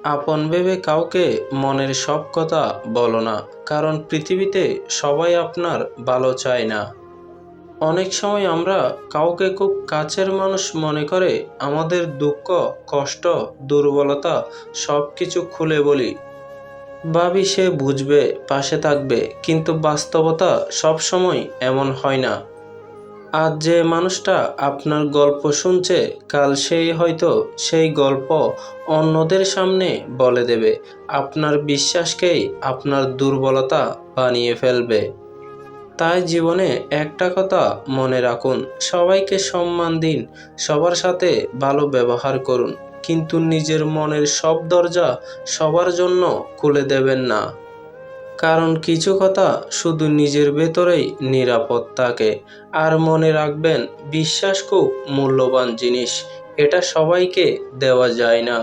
আপন ভেবে কাউকে মনের সব কথা বলো না, কারণ পৃথিবীতে সবাই আপনার ভালো চায় না। অনেক সময় আমরা কাউকে খুব কাছের মানুষ মনে করে আমাদের দুঃখ, কষ্ট, দুর্বলতা সব কিছু খুলে বলি। ভাবি সে বুঝবে, পাশে থাকবে, কিন্তু বাস্তবতা সব সময় এমন হয় না। আজ যে মানুষটা আপনার গল্প শুনছে, কাল সেই হয়তো সেই গল্প অন্যদের সামনে বলে দেবে। আপনার বিশ্বাসকেই আপনার দুর্বলতা বানিয়ে ফেলবে। তাই জীবনে একটা কথা মনে রাখুন, সবাইকে সম্মান দিন, সবার সাথে ভালো ব্যবহার করুন, কিন্তু নিজের মনের সব দরজা সবার জন্য খুলে দেবেন না। কারণ কিছু কথা শুধু নিজের ভেতরেই নিরাপদ থাকে। আর মনে রাখবেন, বিশ্বাস খুব মূল্যবান জিনিস, এটা সবাইকে দেওয়া যায় না।